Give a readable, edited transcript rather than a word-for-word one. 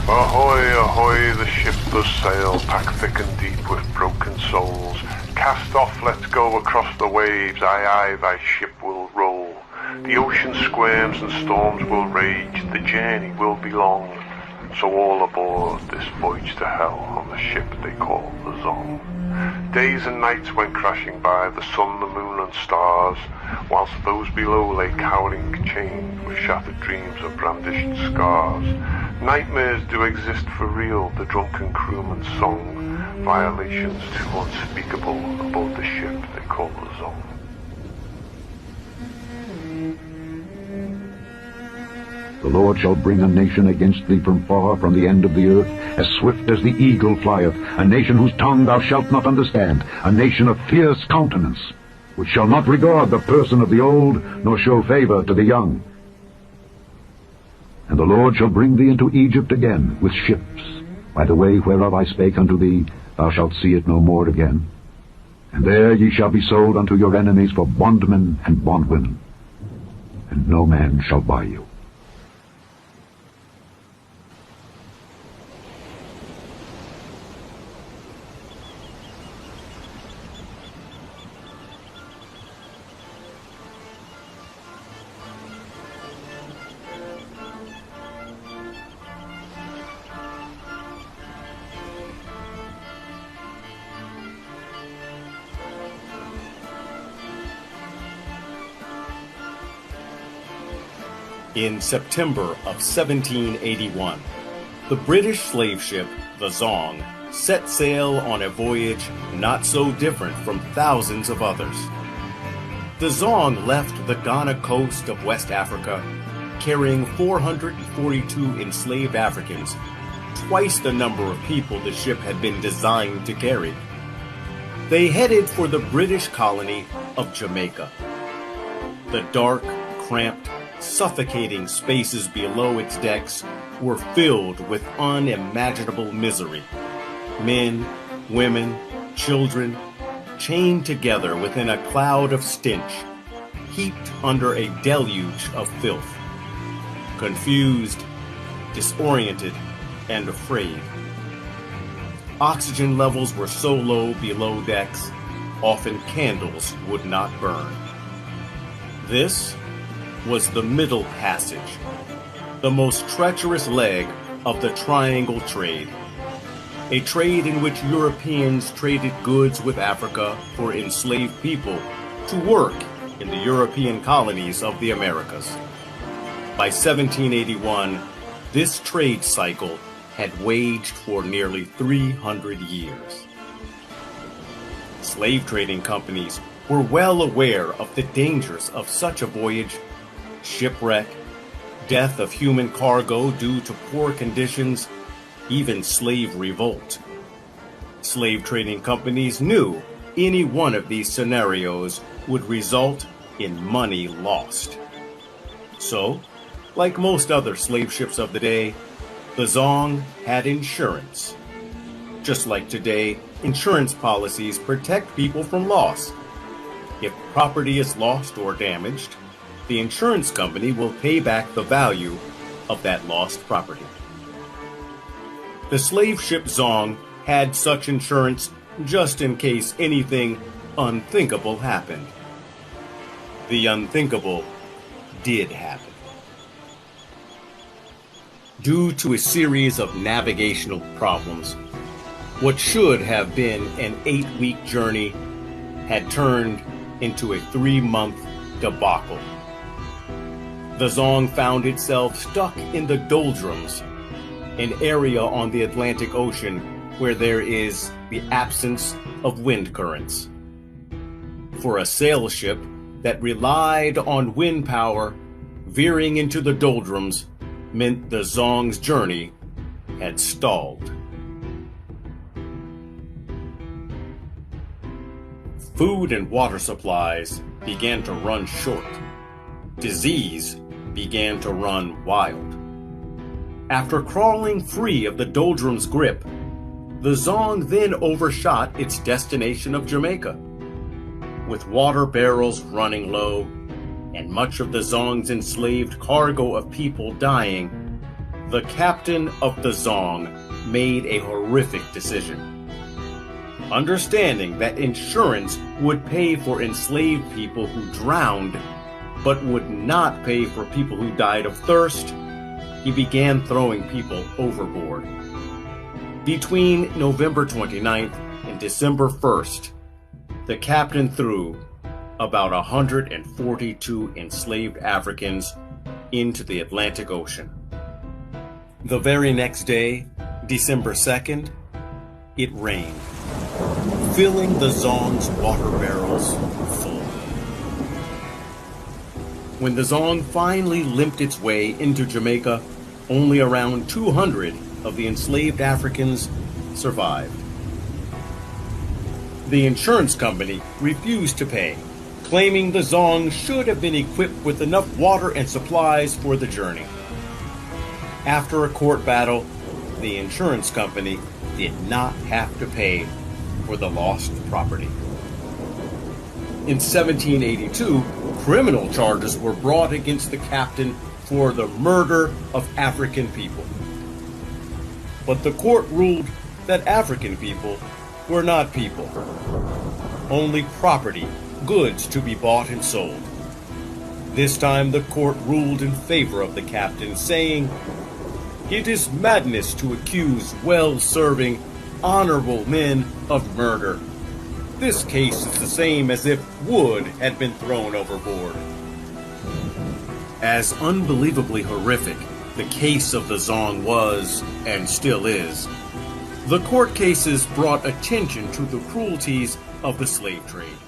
Ahoy, ahoy, the ship does sail, packed thick and deep with broken souls. Cast off, let's go across the waves, aye, aye, thy ship will roll. The ocean squirms and storms will rage, the journey will be long. So all aboard this voyage to hell on the ship they call the Zong. Days and nights went crashing by, the sun, the moon and stars, whilst those below lay cowering chained with shattered dreams and brandished scars. Nightmares do exist for real, the drunken crewman's song, violations too unspeakable aboard the ship they call the Zong. The Lord shall bring a nation against thee from far, from the end of the earth, as swift as the eagle flieth, a nation whose tongue thou shalt not understand, a nation of fierce countenance, which shall not regard the person of the old, nor show favor to the young. And the Lord shall bring thee into Egypt again with ships. By the way whereof I spake unto thee, thou shalt see it no more again. And there ye shall be sold unto your enemies for bondmen and bondwomen, and no man shall buy you. In September of 1781, the British slave ship, the Zong, set sail on a voyage not so different from thousands of others. The Zong left the Ghana coast of West Africa, carrying 442 enslaved Africans, twice the number of people the ship had been designed to carry. They headed for the British colony of Jamaica. The dark, cramped, suffocating spaces below its decks were filled with unimaginable misery. Men, women, children, chained together within a cloud of stench, heaped under a deluge of filth. Confused, disoriented, and afraid. Oxygen levels were so low below decks, often candles would not burn. This was the Middle Passage, the most treacherous leg of the triangle trade, a trade in which Europeans traded goods with Africa for enslaved people to work in the European colonies of the Americas. By 1781, this trade cycle had waged for nearly 300 years. Slave trading companies were well aware of the dangers of such a voyage: shipwreck, death of human cargo due to poor conditions, even slave revolt. Slave trading companies knew any one of these scenarios would result in money lost. So, like most other slave ships of the day, the Zong had insurance. Just like today, insurance policies protect people from loss. If property is lost or damaged, the insurance company will pay back the value of that lost property. The slave ship Zong had such insurance just in case anything unthinkable happened. The unthinkable did happen. Due to a series of navigational problems, what should have been an 8-week journey had turned into a 3-month debacle. The Zong found itself stuck in the doldrums, an area on the Atlantic Ocean where there is the absence of wind currents. For a sail ship that relied on wind power, veering into the doldrums meant the Zong's journey had stalled. Food and water supplies began to run short. Disease began to run wild. After crawling free of the doldrums' grip, the Zong then overshot its destination of Jamaica. With water barrels running low and much of the Zong's enslaved cargo of people dying, the captain of the Zong made a horrific decision. Understanding that insurance would pay for enslaved people who drowned, but would not pay for people who died of thirst, he began throwing people overboard. Between November 29th and December 1st, the captain threw about 142 enslaved Africans into the Atlantic Ocean. The very next day, December 2nd, it rained, filling the Zong's water barrels full. When the Zong finally limped its way into Jamaica, only around 200 of the enslaved Africans survived. The insurance company refused to pay, claiming the Zong should have been equipped with enough water and supplies for the journey. After a court battle, the insurance company did not have to pay for the lost property. In 1782, criminal charges were brought against the captain for the murder of African people. But the court ruled that African people were not people, only property, goods to be bought and sold. This time the court ruled in favor of the captain, saying, "It is madness to accuse well-serving, honorable men of murder. This case is the same as if wood had been thrown overboard." As unbelievably horrific the case of the Zong was, and still is, the court cases brought attention to the cruelties of the slave trade.